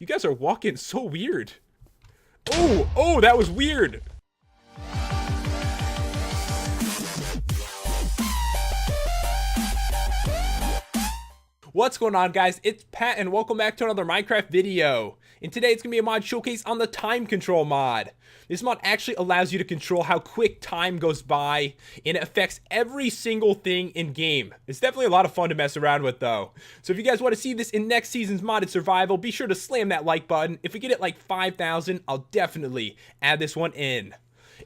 You guys are walking so weird. Oh, that was weird. What's going on, guys? It's Pat and welcome back to another Minecraft video. And today it's going to be a mod showcase on the time control mod. This mod actually allows you to control how quick time goes by, and it affects every single thing in game. It's definitely a lot of fun to mess around with though. So if you guys want to see this in next season's modded survival, be sure to slam that like button. If we get it like 5,000, I'll definitely add this one in.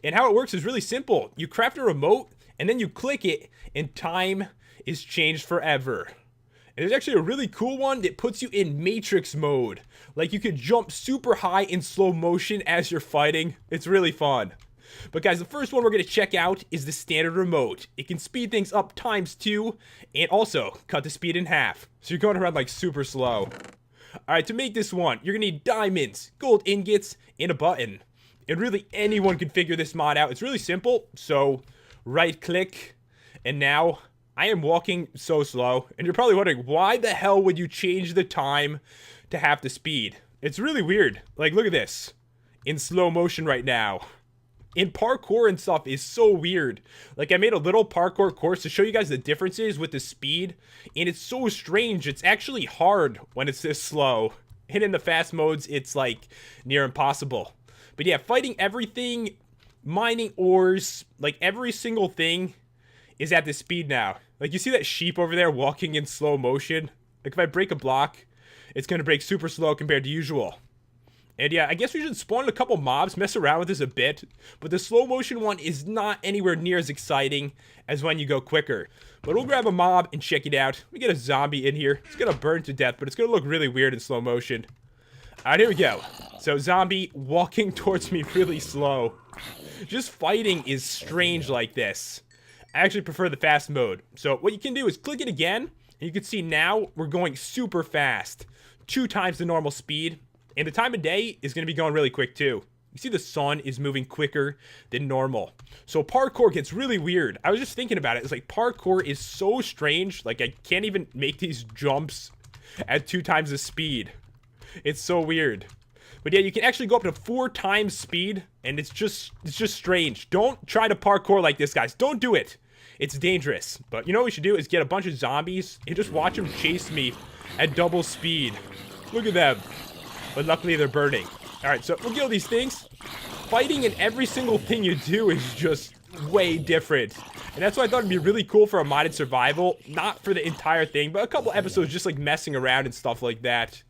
And how it works is really simple. You craft a remote and then you click it and time is changed forever. And there's actually a really cool one that puts you in Matrix mode. Like you could jump super high in slow motion as you're fighting. It's really fun. But guys, the first one we're going to check out is the standard remote. It can speed things up ×2 and also cut the speed in half. So you're going around like super slow. Alright, to make this one, you're going to need diamonds, gold ingots, and a button. And really anyone can figure this mod out. It's really simple. So right click and now I am walking so slow, and you're probably wondering, why the hell would you change the time to half the speed? It's really weird. Like, look at this. In slow motion right now. In parkour and stuff is so weird. Like, I made a little parkour course to show you guys the differences with the speed, and it's so strange. It's actually hard when it's this slow. And in the fast modes, it's, like, near impossible. But yeah, fighting everything, mining ores, like, every single thing is at this speed now. Like, you see that sheep over there walking in slow motion? Like, if I break a block, it's going to break super slow compared to usual. And yeah, I guess we should spawn a couple mobs, mess around with this a bit. But the slow motion one is not anywhere near as exciting as when you go quicker. But we'll grab a mob and check it out. We get a zombie in here. It's going to burn to death, but it's going to look really weird in slow motion. Alright, here we go. So, zombie walking towards me really slow. Just fighting is strange like this. I actually prefer the fast mode. So what you can do is click it again, and you can see now we're going super fast. 2 times the normal speed. And the time of day is going to be going really quick too. You see the sun is moving quicker than normal. So parkour gets really weird. I was just thinking about it. It's like parkour is so strange. Like I can't even make these jumps at 2 times the speed. It's so weird. But yeah, you can actually go up to 4 times speed, and it's just strange. Don't try to parkour like this, guys. Don't do it. It's dangerous. But you know what we should do is get a bunch of zombies and just watch them chase me at double speed. Look at them. But luckily they're burning. Alright, so we'll kill these things. Fighting in every single thing you do is just way different. And that's why I thought it'd be really cool for a modded survival. Not for the entire thing, but a couple episodes just like messing around and stuff like that.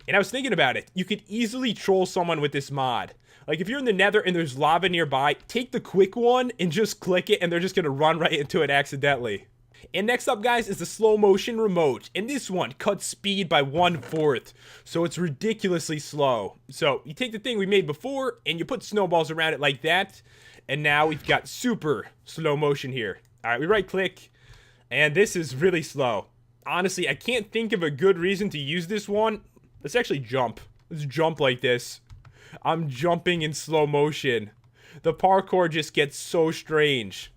And I was thinking about it. You could easily troll someone with this mod. Like, if you're in the nether and there's lava nearby, take the quick one and just click it, and they're just going to run right into it accidentally. And next up, guys, is the slow motion remote. And this one cuts speed by 1/4. So it's ridiculously slow. So you take the thing we made before, and you put snowballs around it like that. And now we've got super slow motion here. Alright, we right click. And this is really slow. Honestly, I can't think of a good reason to use this one. Let's actually jump. Let's jump like this. I'm jumping in slow motion. The parkour just gets so strange.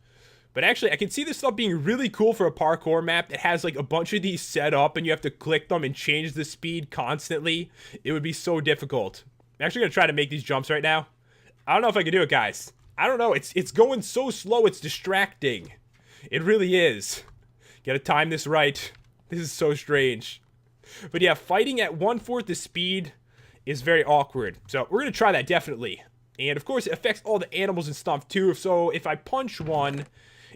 But actually, I can see this stuff being really cool for a parkour map that has like a bunch of these set up and you have to click them and change the speed constantly. It would be so difficult. I'm actually going to try to make these jumps right now. I don't know if I can do it, guys. I don't know. It's going so slow, it's distracting. It really is. Gotta time this right. This is so strange. But yeah, fighting at 1/4 the speed is very awkward. So we're going to try that definitely. And of course, it affects all the animals and stuff too. So if I punch one,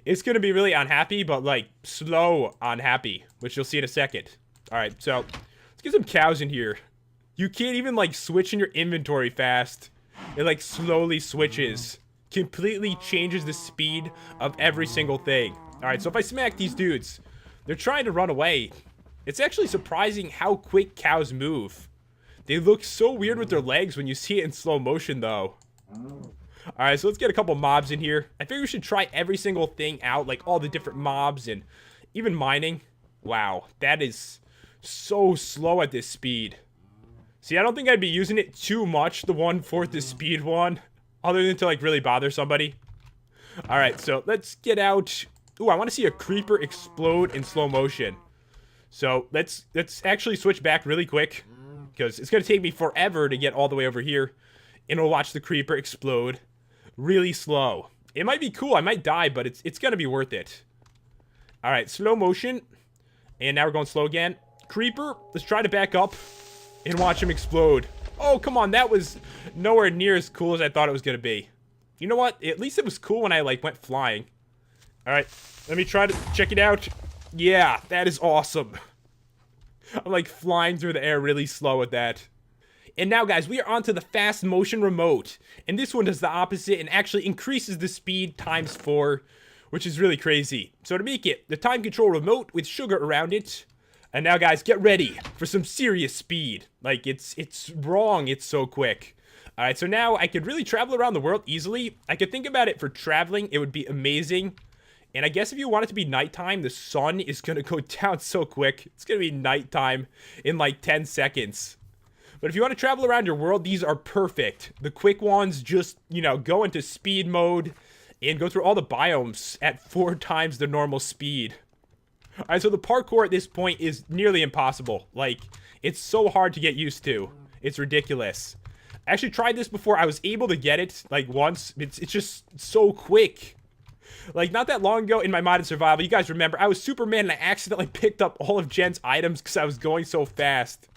it's going to be really unhappy, but like slow unhappy, which you'll see in a second. All right, so let's get some cows in here. You can't even like switch in your inventory fast. It like slowly switches. Completely changes the speed of every single thing. All right, so if I smack these dudes, they're trying to run away. It's actually surprising how quick cows move. They look so weird with their legs when you see it in slow motion, though. Alright, so let's get a couple mobs in here. I figure we should try every single thing out, like all the different mobs and even mining. Wow, that is so slow at this speed. See, I don't think I'd be using it too much, the 1/4 the speed one, other than to like really bother somebody. Alright, so let's get out. Ooh, I want to see a creeper explode in slow motion. So let's actually switch back really quick. because it's going to take me forever to get all the way over here. And we'll watch the creeper explode really slow. It might be cool. I might die, but it's going to be worth it. All right, slow motion. And now we're going slow again. Creeper, let's try to back up and watch him explode. Oh, come on. That was nowhere near as cool as I thought it was going to be. You know what? At least it was cool when I, like, went flying. All right, let me try to check it out. Yeah, that is awesome. I'm, like, flying through the air really slow with that. And now, guys, we are on to the fast motion remote. And this one does the opposite and actually increases the speed ×4, which is really crazy. So to make it, the time control remote with sugar around it. And now, guys, get ready for some serious speed. Like, it's wrong. It's so quick. All right, so now I could really travel around the world easily. I could think about it for traveling. It would be amazing. And I guess if you want it to be nighttime, the sun is going to go down so quick. It's going to be nighttime in like 10 seconds. But if you want to travel around your world, these are perfect. The quick ones just, you know, go into speed mode and go through all the biomes at 4 times the normal speed. All right, so the parkour at this point is nearly impossible. Like, it's so hard to get used to. It's ridiculous. I actually tried this before. I was able to get it, like, once. It's just so quick. Like, not that long ago in my modded survival, you guys remember, I was Superman and I accidentally picked up all of Jen's items because I was going so fast.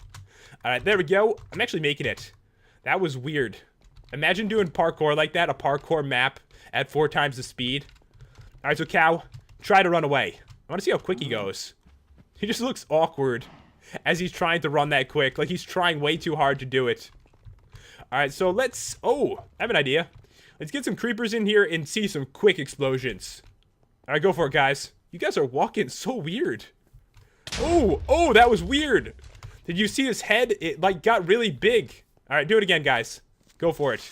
All right, there we go. I'm actually making it. That was weird. Imagine doing parkour like that, a parkour map at 4 times the speed. All right, so Cow, try to run away. I want to see how quick he goes. He just looks awkward as he's trying to run that quick. Like he's trying way too hard to do it. All right, so let's... Oh, I have an idea. Let's get some creepers in here and see some quick explosions. All right, go for it, guys. You guys are walking so weird. Oh, that was weird. Did you see his head? It, like, got really big. All right, do it again, guys. Go for it.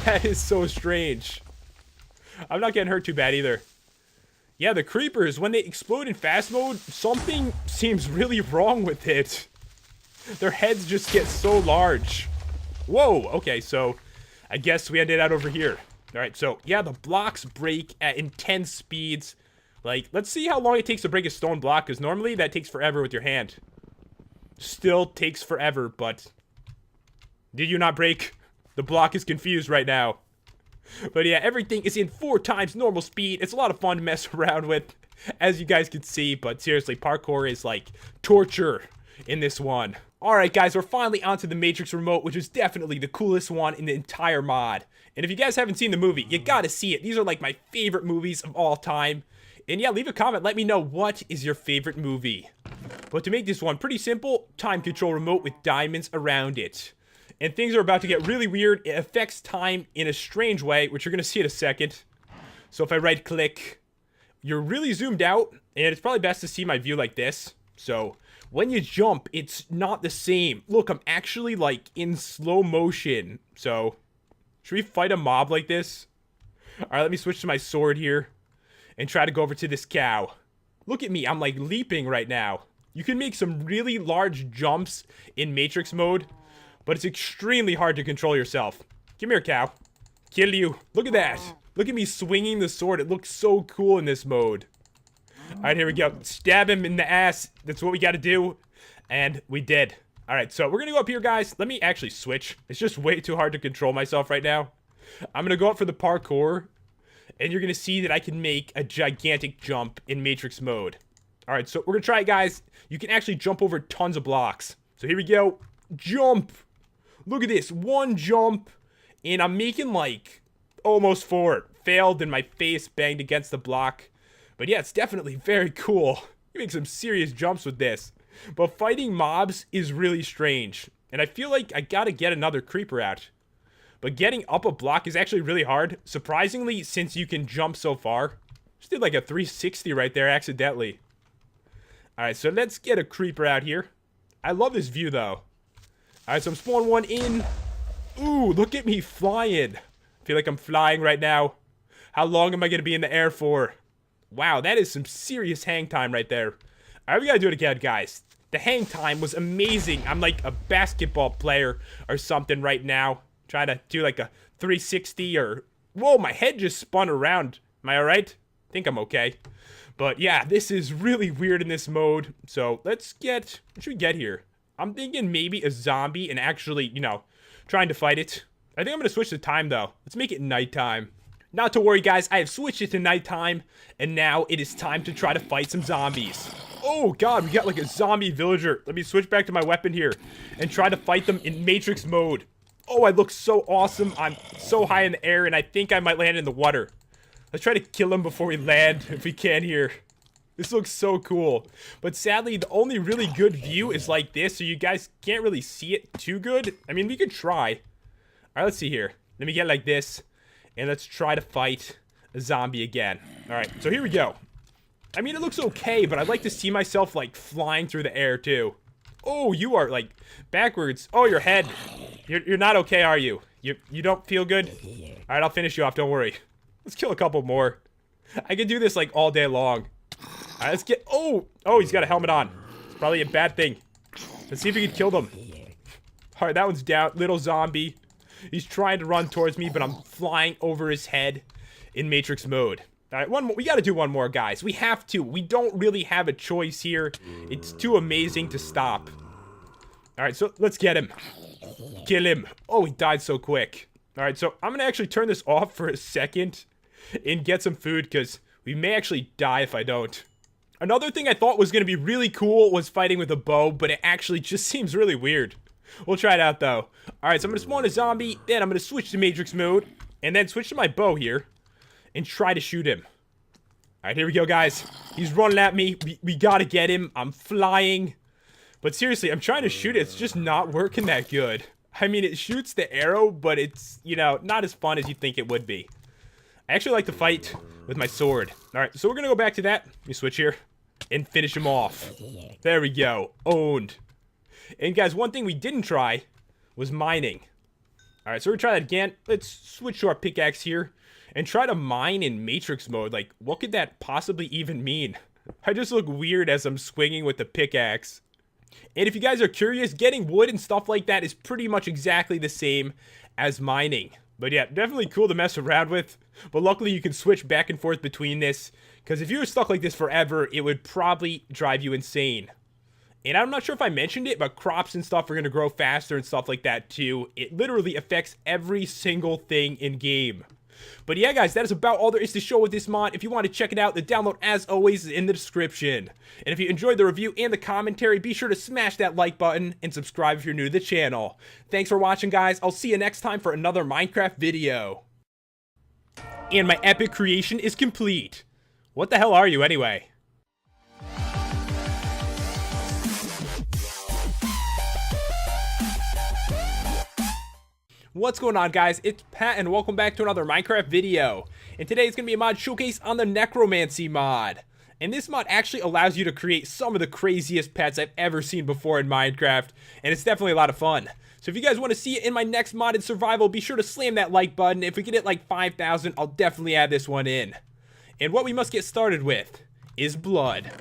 That is so strange. I'm not getting hurt too bad either. Yeah, the creepers, when they explode in fast mode, something seems really wrong with it. Their heads just get so large. Whoa, okay, so I guess we ended out over here. All right, so yeah, the blocks break at intense speeds. Like, let's see how long it takes to break a stone block, because normally that takes forever with your hand. Still takes forever, but... Did you not break? The block is confused right now. But yeah, everything is in 4 times normal speed. It's a lot of fun to mess around with, as you guys can see. But seriously, parkour is like torture in this one. Alright guys, we're finally onto the Matrix remote, which is definitely the coolest one in the entire mod. And if you guys haven't seen the movie, you gotta see it. These are like my favorite movies of all time. And yeah, leave a comment, let me know what is your favorite movie. But to make this one pretty simple, time control remote with diamonds around it. And things are about to get really weird. It affects time in a strange way, which you're going to see in a second. So if I right click, you're really zoomed out, and it's probably best to see my view like this. So when you jump, it's not the same. Look, I'm actually like in slow motion. So should we fight a mob like this? All right, let me switch to my sword here and try to go over to this cow. Look at me, I'm like leaping right now. You can make some really large jumps in Matrix mode, but it's extremely hard to control yourself. Come here, cow. Kill you. Look at that. Look at me swinging the sword. It looks so cool in this mode. All right, here we go. Stab him in the ass. That's what we got to do. And we did. All right, so we're going to go up here, guys. Let me actually switch. It's just way too hard to control myself right now. I'm going to go up for the parkour. And you're going to see that I can make a gigantic jump in Matrix mode. All right, so we're going to try it, guys. You can actually jump over tons of blocks. So here we go. Jump. Look at this. 1 jump. And I'm making like almost 4. Failed and my face banged against the block. But yeah, it's definitely very cool. You make some serious jumps with this. But fighting mobs is really strange. And I feel like I gotta get another creeper out. But getting up a block is actually really hard. Surprisingly, since you can jump so far. Just did like a 360 right there accidentally. Alright, so let's get a creeper out here. I love this view though. Alright, so I'm spawning one in. Ooh, look at me flying. I feel like I'm flying right now. How long am I gonna be in the air for? Wow, that is some serious hang time right there. Alright, we gotta do it again, guys. The hang time was amazing. I'm like a basketball player or something right now. Trying to do like a 360 or... Whoa, my head just spun around. Am I alright? I think I'm okay. But yeah, this is really weird in this mode. So let's get... What should we get here? I'm thinking maybe a zombie and actually, trying to fight it. I think I'm going to switch the time, though. Let's make it nighttime. Not to worry, guys. I have switched it to nighttime, and now it is time to try to fight some zombies. Oh, God, we got like a zombie villager. Let me switch back to my weapon here and try to fight them in Matrix mode. Oh, I look so awesome. I'm so high in the air, and I think I might land in the water. Let's try to kill him before we land, if we can here. This looks so cool. But sadly, the only really good view is like this, so you guys can't really see it too good. I mean, we could try. All right, let's see here. Let me get like this, and let's try to fight a zombie again. All right, so here we go. I mean, it looks okay, but I'd like to see myself, like, flying through the air, too. Oh, you are, like, backwards. Oh, your head. You're not okay, are you? You don't feel good? All right, I'll finish you off. Don't worry. Let's kill a couple more. I could do this, like, all day long. All right, let's get... Oh, he's got a helmet on. It's probably a bad thing. Let's see if we can kill them. All right, that one's down. Little zombie. He's trying to run towards me, but I'm flying over his head in Matrix mode. All right, one more. We got to do one more, guys. We have to. We don't really have a choice here. It's too amazing to stop. All right, so let's get him. Kill him. Oh, he died so quick. All right, so I'm going to actually turn this off for a second and get some food because we may actually die if I don't. Another thing I thought was going to be really cool was fighting with a bow, but it actually just seems really weird. We'll try it out, though. All right, so I'm going to spawn a zombie, then I'm going to switch to Matrix mode, and then switch to my bow here and try to shoot him. All right, here we go, guys. He's running at me. We got to get him. I'm flying. But seriously, I'm trying to shoot it. It's just not working that good. I mean, it shoots the arrow, but it's, not as fun as you think it would be. I actually like to fight with my sword. All right, so we're going to go back to that. Let me switch here and finish him off. There we go. Owned. And guys, one thing we didn't try was mining. All right, so we're gonna try that again. Let's switch to our pickaxe here and try to mine in Matrix mode. Like, what could that possibly even mean? I just look weird as I'm swinging with the pickaxe. And if you guys are curious, getting wood and stuff like that is pretty much exactly the same as mining. But yeah, definitely cool to mess around with. But luckily you can switch back and forth between this, because if you were stuck like this forever, it would probably drive you insane. And I'm not sure if I mentioned it, but crops and stuff are going to grow faster and stuff like that too. It literally affects every single thing in game. But yeah, guys, that is about all there is to show with this mod. If you want to check it out, the download, as always, is in the description. And if you enjoyed the review and the commentary, be sure to smash that like button and subscribe if you're new to the channel. Thanks for watching, guys. I'll see you next time for another Minecraft video. And my epic creation is complete. What the hell are you, anyway? What's going on, guys? It's Pat, and welcome back to another Minecraft video. And today is going to be a mod showcase on the Necromancy mod. And this mod actually allows you to create some of the craziest pets I've ever seen before in Minecraft, and it's definitely a lot of fun. So if you guys want to see it in my next modded survival, be sure to slam that like button. If we get it like 5,000, I'll definitely add this one in. And what we must get started with is blood.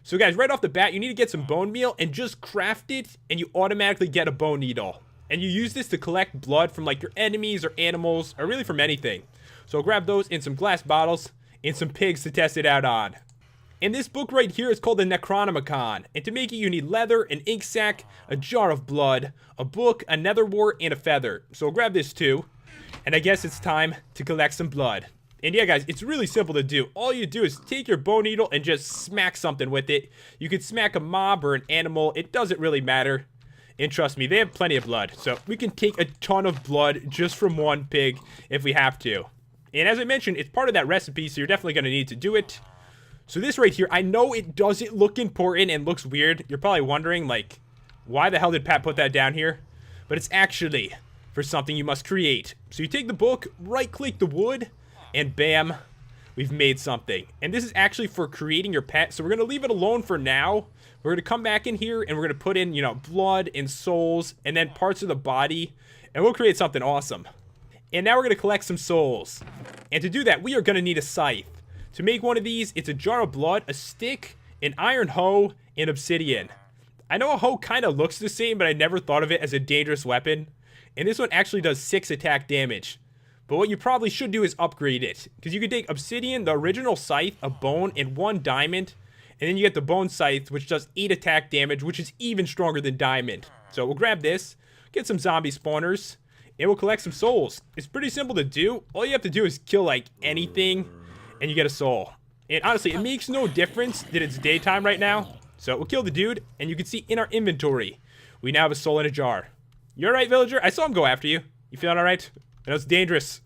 So guys, right off the bat, you need to get some bone meal and just craft it, and you automatically get a bone needle. And you use this to collect blood from like your enemies or animals, or really from anything. So grab those in some glass bottles and some pigs to test it out on. And this book right here is called the Necronomicon. And to make it, you need leather, an ink sac, a jar of blood, a book, a nether wart, and a feather. So grab this too. And I guess it's time to collect some blood. And yeah, guys, it's really simple to do. All you do is take your bone needle and just smack something with it. You could smack a mob or an animal. It doesn't really matter. And trust me, they have plenty of blood. So we can take a ton of blood just from one pig if we have to. And as I mentioned, it's part of that recipe, so you're definitely going to need to do it. So this right here, I know it doesn't look important and looks weird. You're probably wondering, like, why the hell did Pat put that down here? But it's actually for something you must create. So you take the book, right-click the wood, and bam, we've made something. And this is actually for creating your pet, so we're going to leave it alone for now. We're going to come back in here, and we're going to put in, blood and souls, and then parts of the body, and we'll create something awesome. And now we're going to collect some souls. And to do that, we are going to need a scythe. To make one of these, it's a jar of blood, a stick, an iron hoe, and obsidian. I know a hoe kind of looks the same, but I never thought of it as a dangerous weapon. And this one actually does 6 attack damage. But what you probably should do is upgrade it, because you can take obsidian, the original scythe, a bone, and 1 diamond, And then you get the Bone Scythe, which does 8 attack damage, which is even stronger than Diamond. So we'll grab this, get some zombie spawners, and we'll collect some souls. It's pretty simple to do. All you have to do is kill, like, anything, and you get a soul. And honestly, it makes no difference that it's daytime right now. So we'll kill the dude, and you can see in our inventory, we now have a soul in a jar. You alright, villager? I saw him go after you. You feeling alright? I know it's dangerous.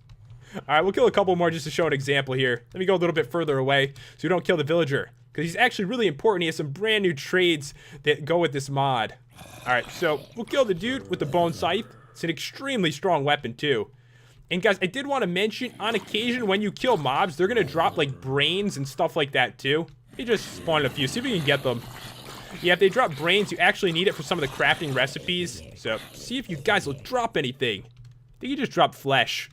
Alright, we'll kill a couple more just to show an example here. Let me go a little bit further away so we don't kill the villager, because he's actually really important. He has some brand new trades that go with this mod. Alright, so we'll kill the dude with the Bone Scythe. It's an extremely strong weapon too. And guys, I did want to mention, on occasion when you kill mobs, they're going to drop like brains and stuff like that too. You just spawn a few, see if you can get them. Yeah, if they drop brains, you actually need it for some of the crafting recipes. So see if you guys will drop anything. I think you just drop flesh.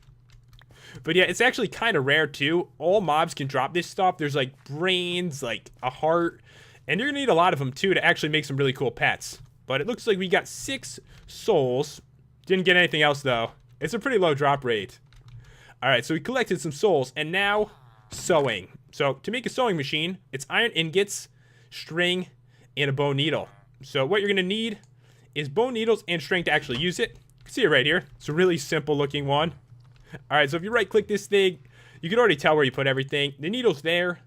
But yeah, it's actually kind of rare too. All mobs can drop this stuff. There's like brains, like a heart. And you're going to need a lot of them too to actually make some really cool pets. But it looks like we got 6 souls. Didn't get anything else though. It's a pretty low drop rate. Alright, so we collected some souls. And now, sewing. So to make a sewing machine, it's iron ingots, string, and a bone needle. So what you're going to need is bone needles and string to actually use it. You can see it right here. It's a really simple looking one. Alright, so if you right click this thing, you can already tell where you put everything. The needle's there,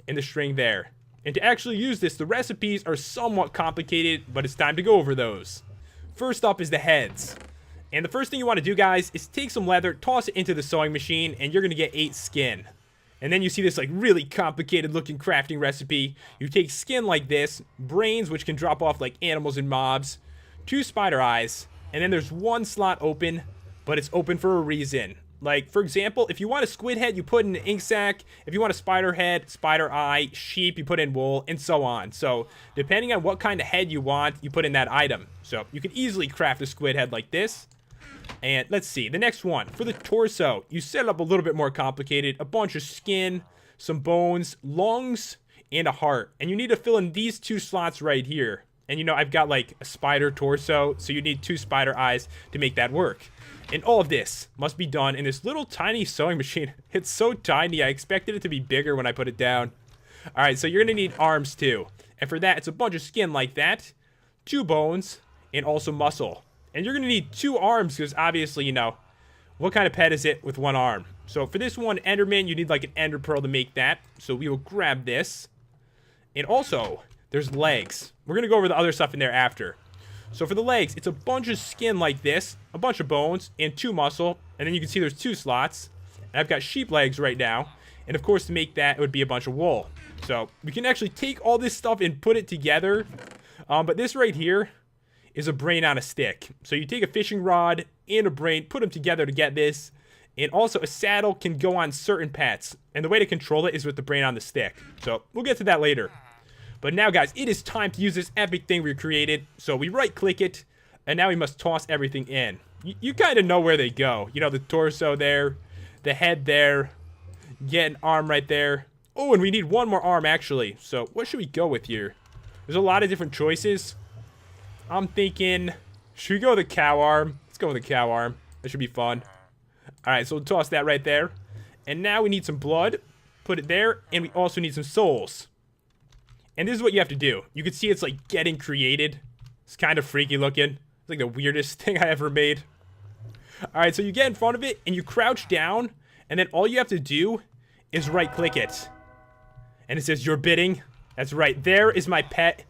and the string there. And to actually use this, the recipes are somewhat complicated, but it's time to go over those. First up is the heads. And the first thing you want to do, guys, is take some leather, toss it into the sewing machine, and you're going to get 8 skin. And then you see this like really complicated looking crafting recipe. You take skin like this, brains, which can drop off like animals and mobs, 2 spider eyes, and then there's 1 slot open, but it's open for a reason. Like, for example, if you want a squid head, you put in an ink sac. If you want a spider head, spider eye, sheep, you put in wool, and so on. So, depending on what kind of head you want, you put in that item. So, you can easily craft a squid head like this. And let's see, the next one, for the torso, you set it up a little bit more complicated. A bunch of skin, some bones, lungs, and a heart. And you need to fill in these 2 slots right here. And you know, I've got like a spider torso, so you need 2 spider eyes to make that work. And all of this must be done in this little tiny sewing machine. It's so tiny, I expected it to be bigger when I put it down. Alright, so you're going to need arms too. And for that, it's a bunch of skin like that, 2 bones, and also muscle. And you're going to need 2 arms because obviously, you know, what kind of pet is it with 1 arm? So for this one, Enderman, you need like an Ender Pearl to make that. So we will grab this. And also, there's legs. We're going to go over the other stuff in there after. So for the legs, it's a bunch of skin like this, a bunch of bones, and 2 muscle. And then you can see there's 2 slots. And I've got sheep legs right now. And of course, to make that, it would be a bunch of wool. So we can actually take all this stuff and put it together. But this right here is a brain on a stick. So you take a fishing rod and a brain, put them together to get this. And also a saddle can go on certain pets. And the way to control it is with the brain on the stick. So we'll get to that later. But now, guys, it is time to use this epic thing we created. So we right-click it, and now we must toss everything in. You kind of know where they go. You know, the torso there, the head there, get an arm right there. Oh, and we need 1 more arm, actually. So what should we go with here? There's a lot of different choices. I'm thinking, should we go with the cow arm? Let's go with the cow arm. That should be fun. Alright, so we'll toss that right there. And now we need some blood. Put it there, and we also need some souls. And this is what you have to do. You can see it's like getting created. It's kind of freaky looking. It's like the weirdest thing I ever made. Alright, so you get in front of it and you crouch down. And then all you have to do is right click it. And it says your bidding. That's right. There is my pet.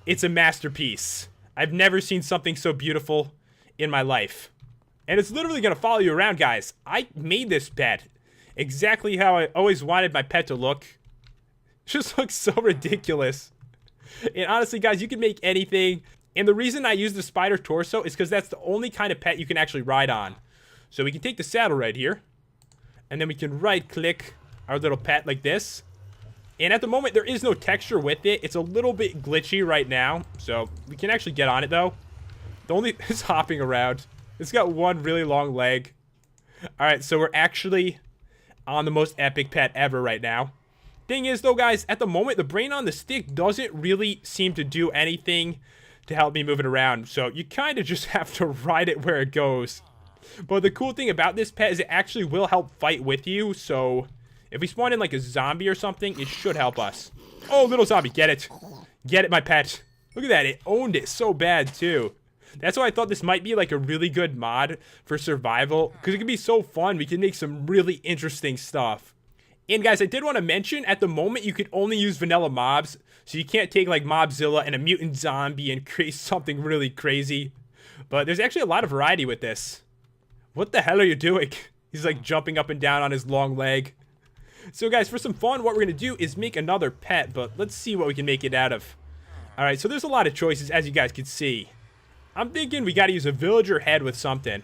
It's a masterpiece. I've never seen something so beautiful in my life. And it's literally going to follow you around, guys. I made this pet exactly how I always wanted my pet to look. Just looks so ridiculous. And honestly, guys, you can make anything. And the reason I use the spider torso is because that's the only kind of pet you can actually ride on. So we can take the saddle right here. And then we can right click our little pet like this. And at the moment, there is no texture with it. It's a little bit glitchy right now. So we can actually get on it though. The only it's hopping around. It's got 1 really long leg. Alright, so we're actually on the most epic pet ever right now. Thing is though, guys, at the moment the brain on the stick doesn't really seem to do anything to help me move it around, so you kind of just have to ride it where it goes. But the cool thing about this pet is it actually will help fight with you, so If we spawn in like a zombie or something, it should help us. Oh, little zombie, get it. Get it, my pet. Look at that, it owned it so bad too. That's why I thought this might be like a really good mod for survival, because it could be so fun. We can make some really interesting stuff. And guys, I did want to mention, at the moment, you could only use vanilla mobs, so you can't take like Mobzilla and a mutant zombie and create something really crazy. But there's actually a lot of variety with this. What the hell are you doing? He's like jumping up and down on his long leg. So guys, for some fun, what we're going to do is make another pet, but let's see what we can make it out of. Alright, so there's a lot of choices, as you guys can see. I'm thinking we got to use a villager head with something.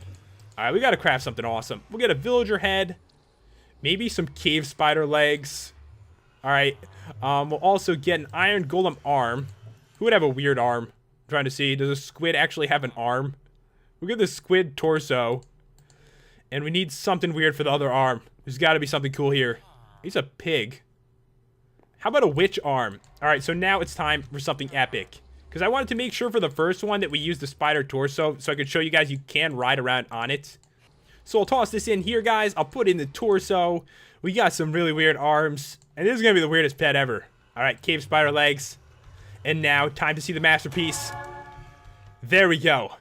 Alright, we got to craft something awesome. We'll get a villager head. Maybe some cave spider legs. Alright, we'll also get an iron golem arm. Who would have a weird arm? I'm trying to see, does a squid actually have an arm? We'll get the squid torso. And we need something weird for the other arm. There's got to be something cool here. He's a pig. How about a witch arm? Alright, so now it's time for something epic. Because I wanted to make sure for the first one that we use the spider torso, so I could show you guys you can ride around on it. So I'll toss this in here, guys. I'll put in the torso. We got some really weird arms. And this is going to be the weirdest pet ever. Alright, cave spider legs. And now, time to see the masterpiece. There we go.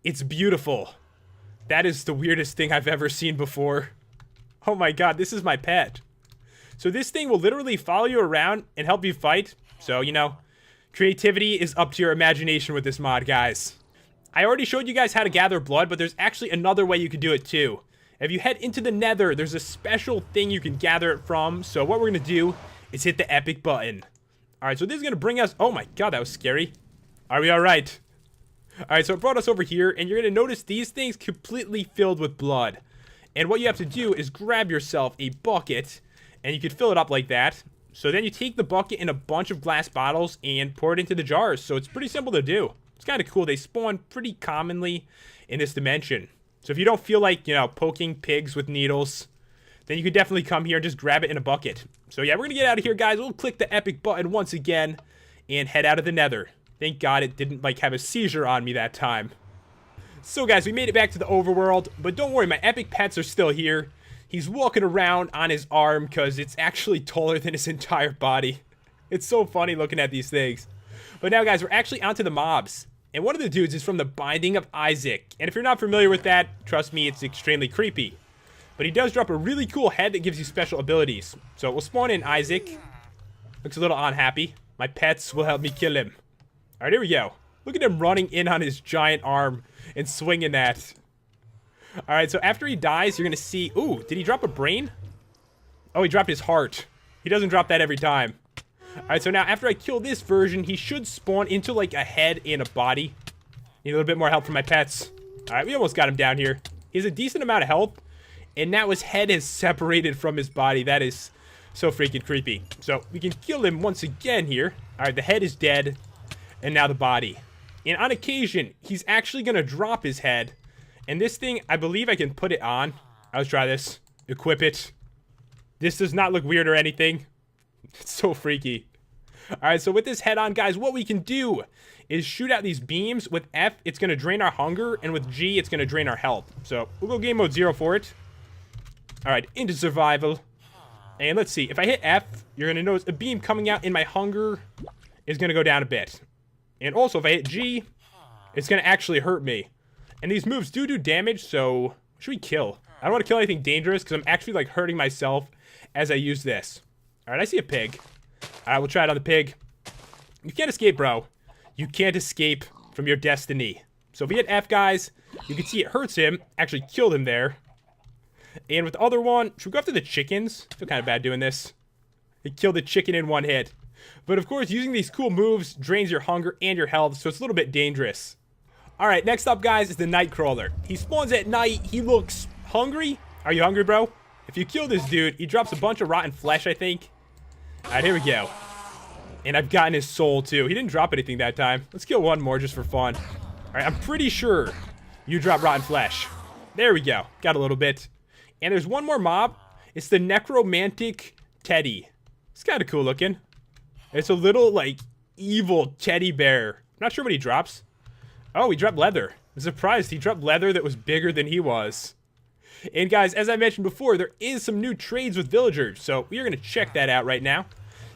It's beautiful. That is the weirdest thing I've ever seen before. Oh my god, this is my pet. So this thing will literally follow you around and help you fight. So, you know, creativity is up to your imagination with this mod, guys. I already showed you guys how to gather blood, but there's actually another way you can do it too. If you head into the Nether, there's a special thing you can gather it from. So what we're going to do is hit the epic button. Alright, so this is going to bring us... Oh my god, that was scary. Are we alright? Alright, so it brought us over here, and you're going to notice these things completely filled with blood. And what you have to do is grab yourself a bucket, and you can fill it up like that. So then you take the bucket and a bunch of glass bottles and pour it into the jars. So it's pretty simple to do. It's kind of cool. They spawn pretty commonly in this dimension. So if you don't feel like, you know, poking pigs with needles, then you can definitely come here and just grab it in a bucket. So yeah, we're going to get out of here, guys. We'll click the epic button once again and head out of the Nether. Thank God it didn't, like, have a seizure on me that time. So guys, we made it back to the overworld, but don't worry, my epic pets are still here. He's walking around on his arm because it's actually taller than his entire body. It's so funny looking at these things. But now, guys, we're actually onto the mobs. And one of the dudes is from the Binding of Isaac. And if you're not familiar with that, trust me, it's extremely creepy. But he does drop a really cool head that gives you special abilities. So we'll spawn in Isaac. Looks a little unhappy. My pets will help me kill him. Alright, here we go. Look at him running in on his giant arm and swinging that. Alright, so after he dies, you're going to see... Ooh, did he drop a brain? Oh, he dropped his heart. He doesn't drop that every time. Alright, so now after I kill this version, he should spawn into like a head and a body. Need a little bit more help from my pets. Alright, we almost got him down here. He has a decent amount of health. And now his head is separated from his body. That is so freaking creepy. So we can kill him once again here. Alright, the head is dead. And now the body. And on occasion, he's actually going to drop his head. And this thing, I believe I can put it on. Let's try this. Equip it. This does not look weird or anything. It's so freaky. Alright, so with this head on, guys, what we can do is shoot out these beams. With F, it's going to drain our hunger. And with G, it's going to drain our health. So we'll go game mode 0 for it. Alright, into survival. And let's see. If I hit F, you're going to notice a beam coming out and my hunger is going to go down a bit. And also, if I hit G, it's going to actually hurt me. And these moves do damage, so... Should we kill? I don't want to kill anything dangerous, because I'm actually, like, hurting myself as I use this. Alright, I see a pig. Alright, we'll try it on the pig. You can't escape, bro. You can't escape from your destiny. So if we hit F, guys, you can see it hurts him. Actually killed him there. And with the other one, should we go after the chickens? I feel kind of bad doing this. It killed the chicken in one hit. But of course, using these cool moves drains your hunger and your health, so it's a little bit dangerous. Alright, next up, guys, is the Nightcrawler. He spawns at night. He looks hungry. Are you hungry, bro? If you kill this dude, he drops a bunch of rotten flesh, I think. Alright, here we go. And I've gotten his soul, too. He didn't drop anything that time. Let's kill one more just for fun. Alright, I'm pretty sure you drop rotten flesh. There we go. Got a little bit. And there's one more mob. It's the Necromantic Teddy. It's kind of cool looking. It's a little, like, evil teddy bear. I'm not sure what he drops. Oh, he dropped leather. I'm surprised he dropped leather that was bigger than he was. And guys, as I mentioned before, there is some new trades with villagers, so we are going to check that out right now.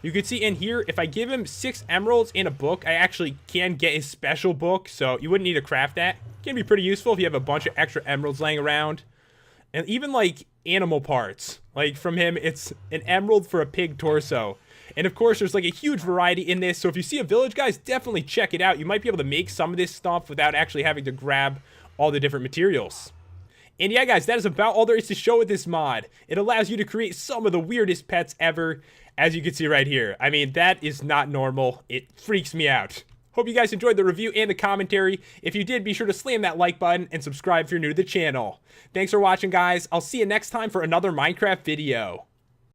You can see in here, if I give him 6 emeralds and a book, I actually can get his special book, so you wouldn't need to craft that. It can be pretty useful if you have a bunch of extra emeralds laying around. And even, like, animal parts. Like, from him, it's an emerald for a pig torso. And, of course, there's, like, a huge variety in this, so if you see a village, guys, definitely check it out. You might be able to make some of this stuff without actually having to grab all the different materials. And yeah, guys, that is about all there is to show with this mod. It allows you to create some of the weirdest pets ever, as you can see right here. I mean, that is not normal. It freaks me out. Hope you guys enjoyed the review and the commentary. If you did, be sure to slam that like button and subscribe if you're new to the channel. Thanks for watching, guys. I'll see you next time for another Minecraft video.